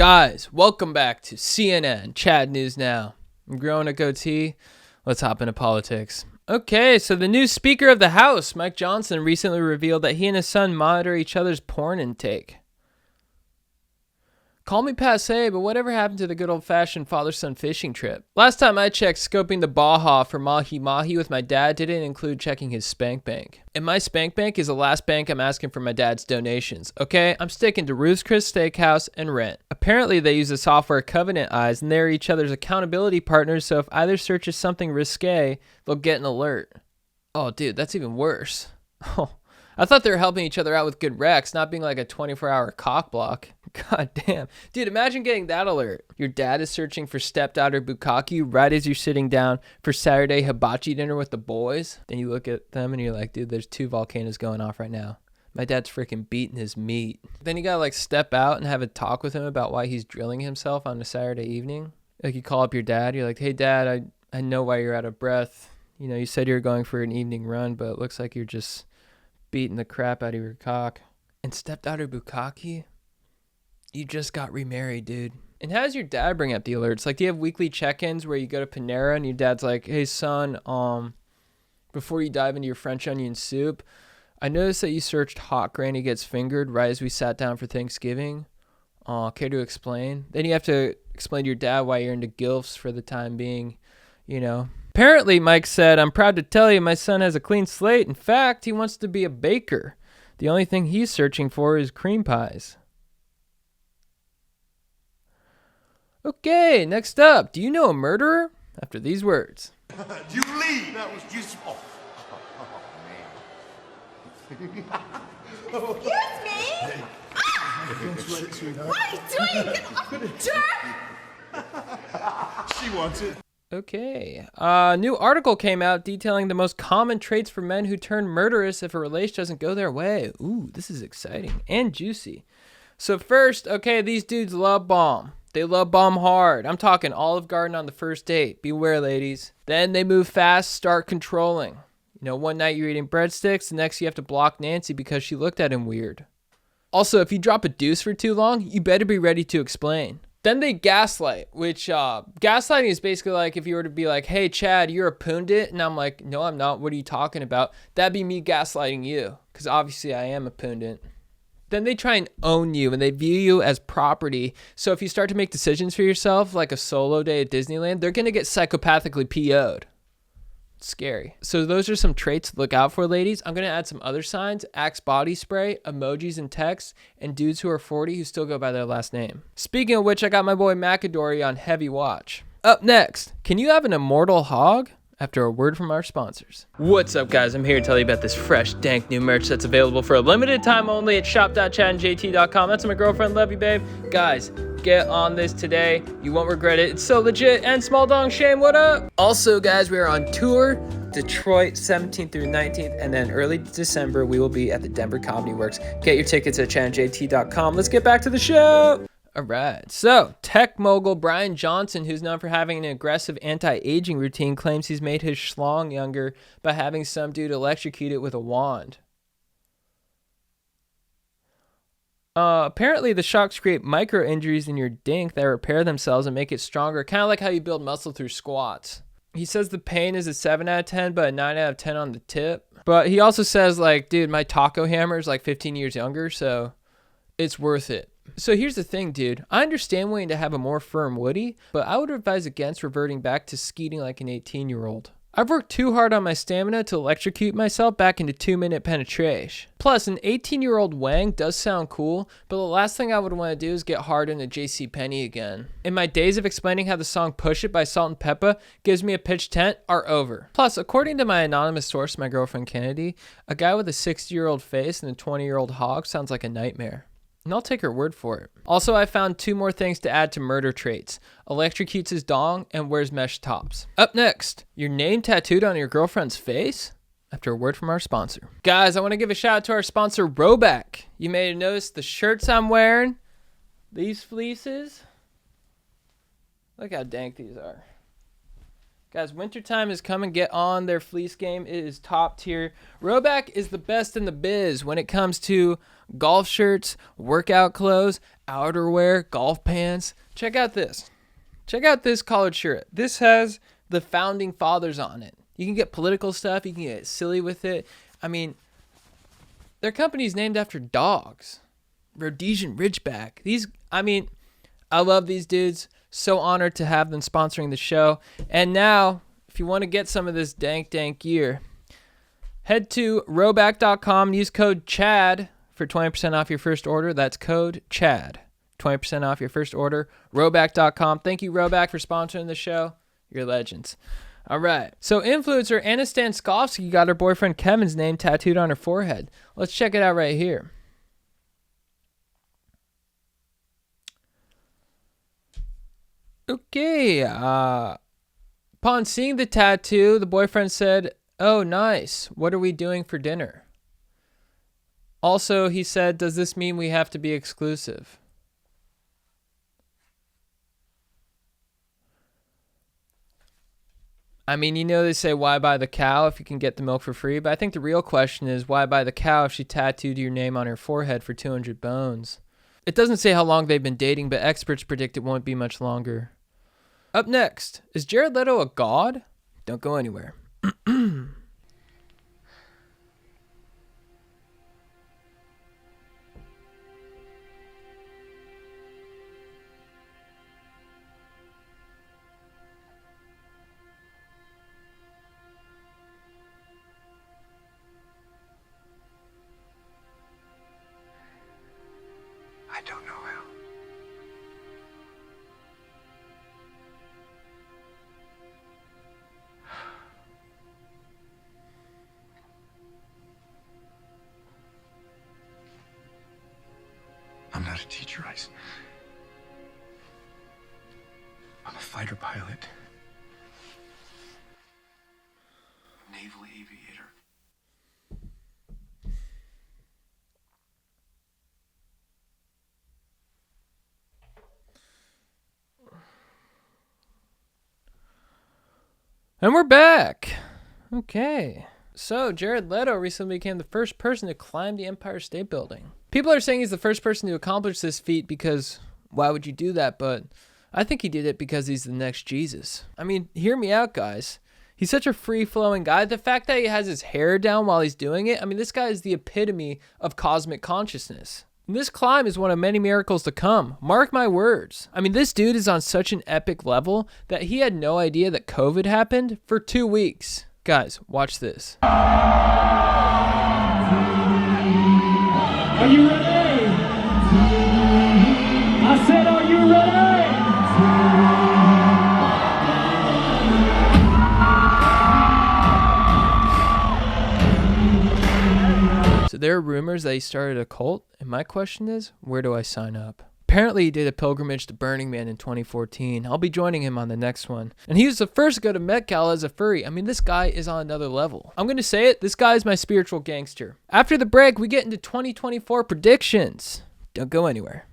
Guys, welcome back to CNN Chad News Now. I'm growing a goatee. Let's hop into politics. Okay, so the new Speaker of the House, Mike Johnson, recently revealed that he and his son monitor each other's porn intake. Call me passé, but whatever happened to the good old-fashioned father-son fishing trip? Last time I checked, scoping the Baja for mahi-mahi with my dad didn't include checking his spank bank. And my spank bank is the last bank I'm asking for my dad's donations, okay? I'm sticking to Ruth's Chris Steakhouse and rent. Apparently, they use the software Covenant Eyes, and they're each other's accountability partners, so if either searches something risque, they'll get an alert. Oh, dude, that's even worse. Oh, I thought they were helping each other out with good recs, not being like a 24-hour cock block. God damn. Dude, imagine getting that alert. Your dad is searching for stepdaughter bukkake right as you're sitting down for Saturday hibachi dinner with the boys. Then you look at them and you're like, dude, there's 2 volcanoes going off right now. My dad's freaking beating his meat. Then you gotta like step out and have a talk with him about why he's drilling himself on a Saturday evening. Like you call up your dad, you're like, hey dad, I know why you're out of breath. You know, you said you were going for an evening run, but it looks like you're just beating the crap out of your cock. And stepdaughter bukkake? You just got remarried, dude. And how does your dad bring up the alerts? Like, do you have weekly check-ins where you go to Panera and your dad's like, hey, son, before you dive into your French onion soup, I noticed that you searched hot granny gets fingered right as we sat down for Thanksgiving. Care to explain? Then you have to explain to your dad why you're into GILFs for the time being, you know. Apparently, Mike said, I'm proud to tell you my son has a clean slate. In fact, he wants to be a baker. The only thing he's searching for is cream pies. Okay, next up. Do you know a murderer? After these words. You leave. That was useful. Excuse me? Don't sweat it, sweetheart. What are you doing? Get off, jerk! She wants it. Okay. A new article came out detailing the most common traits for men who turn murderous if a relation doesn't go their way. Ooh, this is exciting and juicy. So first, okay, these dudes love bomb. They love bomb hard. I'm talking Olive Garden on the first date. Beware, ladies. Then they move fast, start controlling. You know, one night you're eating breadsticks, the next you have to block Nancy because she looked at him weird. Also, if you drop a deuce for too long, you better be ready to explain. Then they gaslight, which gaslighting is basically like if you were to be like, hey, Chad, you're a pundit. And I'm like, no, I'm not. What are you talking about? That'd be me gaslighting you because obviously I am a pundit. Then they try and own you and they view you as property. So if you start to make decisions for yourself, like a solo day at Disneyland, they're going to get psychopathically PO'd. It's scary. So those are some traits to look out for, ladies. I'm going to add some other signs: Axe body spray, emojis and texts, and dudes who are 40 who still go by their last name. Speaking of which, I got my boy McAdory on heavy watch. Up next, can you have an immortal hog? After a word from our sponsors. What's up, guys? I'm here to tell you about this fresh, dank new merch that's available for a limited time only at shop.chadandjt.com. That's my girlfriend. Love you, babe. Guys, get on this today. You won't regret it. It's so legit. And Small Dong Shame, what up? Also, guys, we are on tour. Detroit, 17th through 19th, and then early December, we will be at the Denver Comedy Works. Get your tickets at chadandjt.com. Let's get back to the show. All right, so tech mogul Bryan Johnson, who's known for having an aggressive anti-aging routine, claims he's made his schlong younger by having some dude electrocute it with a wand. Apparently, the shocks create micro-injuries in your dink that repair themselves and make it stronger, kind of like how you build muscle through squats. He says the pain is a 7 out of 10, but a 9 out of 10 on the tip. But he also says, like, dude, my taco hammer is like 15 years younger, so it's worth it. So here's the thing, dude. I understand wanting to have a more firm woody, but I would advise against reverting back to skeeting like an 18-year-old. I've worked too hard on my stamina to electrocute myself back into 2-minute penetration. Plus, an 18-year-old wang does sound cool, but the last thing I would want to do is get hard into JCPenney again. And my days of explaining how the song Push It by Salt and Peppa gives me a pitch tent are over. Plus, according to my anonymous source, my girlfriend Kennedy, a guy with a 60-year-old face and a 20-year-old hog sounds like a nightmare. And I'll take her word for it. Also, I found 2 more things to add to murder traits. Electrocutes his dong and wears mesh tops. Up next, your name tattooed on your girlfriend's face? After a word from our sponsor. Guys, I want to give a shout out to our sponsor, Roback. You may have noticed the shirts I'm wearing. These fleeces. Look how dank these are. Guys, wintertime is coming. Get on their fleece game. It is top tier. Roback is the best in the biz when it comes to golf shirts, workout clothes, outerwear, golf pants. Check out this. Check out this collared shirt. This has the founding fathers on it. You can get political stuff. You can get silly with it. I mean, their company's named after dogs. Rhodesian Ridgeback. I love these dudes. So honored to have them sponsoring the show. And now, if you want to get some of this dank gear, head to roback.com. Use code CHAD for 20% off your first order. That's code CHAD. 20% off your first order. Roback.com. Thank you, Roback, for sponsoring the show. You're legends. All right. So influencer Anna Stanskovsky got her boyfriend Kevin's name tattooed on her forehead. Let's check it out right here. Okay. Upon seeing the tattoo, the boyfriend said, "Oh, nice. What are we doing for dinner?" Also, he said, "Does this mean we have to be exclusive?" I mean, they say why buy the cow if you can get the milk for free, but I think the real question is why buy the cow if she tattooed your name on her forehead for 200 bones? It doesn't say how long they've been dating, but experts predict it won't be much longer. Up next, is Jared Leto a god? Don't go anywhere. I don't know how. I'm not a teacher, I'm a fighter pilot. Naval aviator. And we're back. Okay. So, Jared Leto recently became the first person to climb the Empire State Building. People are saying he's the first person to accomplish this feat because why would you do that? But I think he did it because he's the next Jesus. I mean, hear me out, guys. He's such a free-flowing guy. The fact that he has his hair down while he's doing it, I mean, this guy is the epitome of cosmic consciousness. And this climb is one of many miracles to come. Mark my words. I mean, this dude is on such an epic level that he had no idea that COVID happened for 2 weeks. Guys, watch this. Are you ready? I said, are you ready? So there are rumors that he started a cult, and my question is, where do I sign up? Apparently he did a pilgrimage to Burning Man in 2014. I'll be joining him on the next one. And he was the first to go to Met Gala as a furry. I mean, this guy is on another level. I'm going to say it, this guy is my spiritual gangster. After the break, we get into 2024 predictions. Don't go anywhere.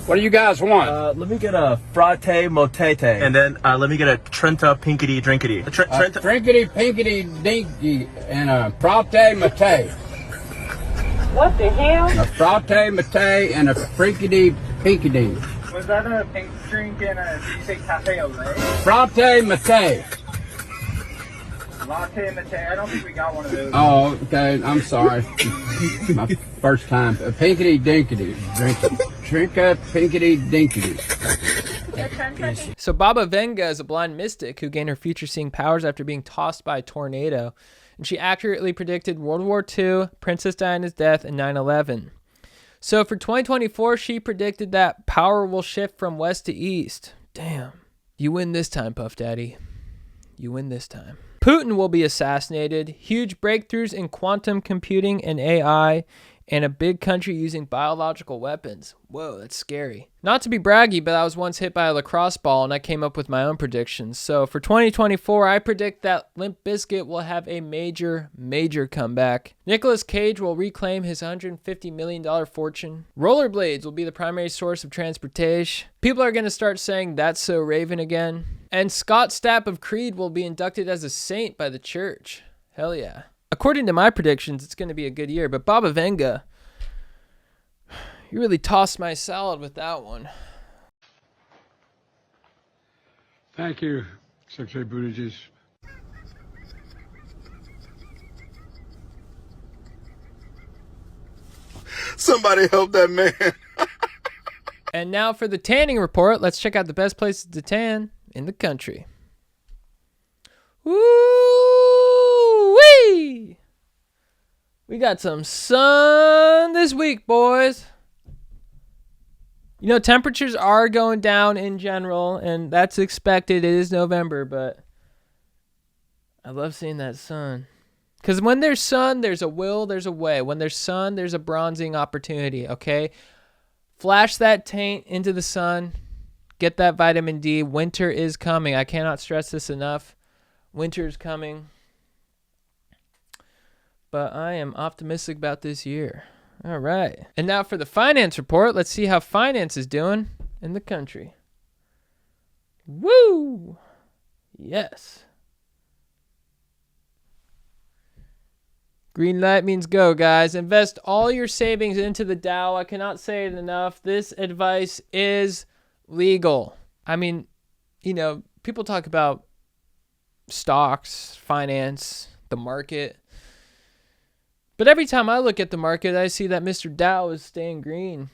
What do you guys want? Let me get a frate motete. And then let me get a Trenta pinkity drinkity. Trenta. Drinkity, pinkity, dinky, and a frate mate. What the hell? A frate mate and a freakity pinkity. Was that a pink drink and a, did you say cafe au lait? Frate mate. Latte mate? I don't think we got one of those. Oh, okay. I'm sorry. My first time. A pinkity dinkity. Drink a pinkity dinkity. So Baba Vanga is a blind mystic who gained her future-seeing powers after being tossed by a tornado. And she accurately predicted World War II, Princess Diana's death, and 9/11. So for 2024, she predicted that power will shift from west to east. Damn. You win this time, Puff Daddy. You win this time. Putin will be assassinated. Huge breakthroughs in quantum computing and AI, and a big country using biological weapons. Whoa, that's scary. Not to be braggy, but I was once hit by a lacrosse ball and I came up with my own predictions. So for 2024, I predict that Limp Bizkit will have a major comeback. Nicolas Cage will reclaim his $150 million fortune. Rollerblades will be the primary source of transportation. People are going to start saying that's so Raven again. And Scott Stapp of Creed will be inducted as a saint by the church. Hell yeah. According to my predictions, it's going to be a good year. But Baba Vanga, you really tossed my salad with that one. Thank you, Secretary Buttigieg. Somebody help that man. And now for the tanning report. Let's check out the best places to tan in the country. Woo-wee! We got some sun this week, boys. You know, temperatures are going down in general, and that's expected. It is November, but I love seeing that sun. Because when there's sun, there's a will, there's a way. When there's sun, there's a bronzing opportunity, okay? Flash that taint into the sun. Get that vitamin D. Winter is coming. I cannot stress this enough. Winter is coming. But I am optimistic about this year. All right. And now for the finance report. Let's see how finance is doing in the country. Woo! Yes. Green light means go, guys. Invest all your savings into the Dow. I cannot say it enough. This advice is legal. I mean, you know, people talk about stocks, finance, the market. But every time I look at the market, I see that Mr. Dow is staying green.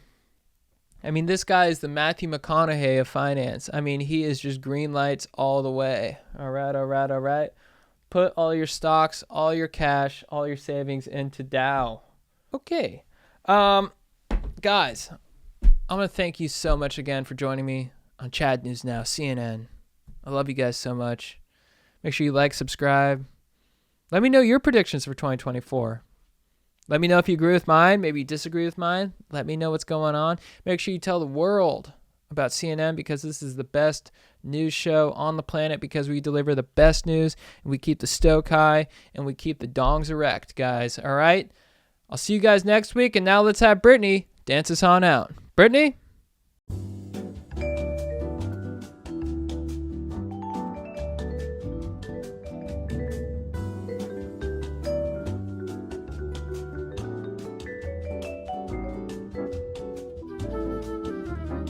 I mean, this guy is the Matthew McConaughey of finance. I mean, he is just green lights all the way. All right, all right, all right. Put all your stocks, all your cash, all your savings into Dow. Okay. Guys, I want to thank you so much again for joining me on Chad News Now, CNN. I love you guys so much. Make sure you like, subscribe. Let me know your predictions for 2024. Let me know if you agree with mine, maybe you disagree with mine. Let me know what's going on. Make sure you tell the world about CNN, because this is the best news show on the planet, because we deliver the best news and we keep the stoke high and we keep the dongs erect, guys. All right? I'll see you guys next week. And now let's have Brittany dance us on out. Brittany?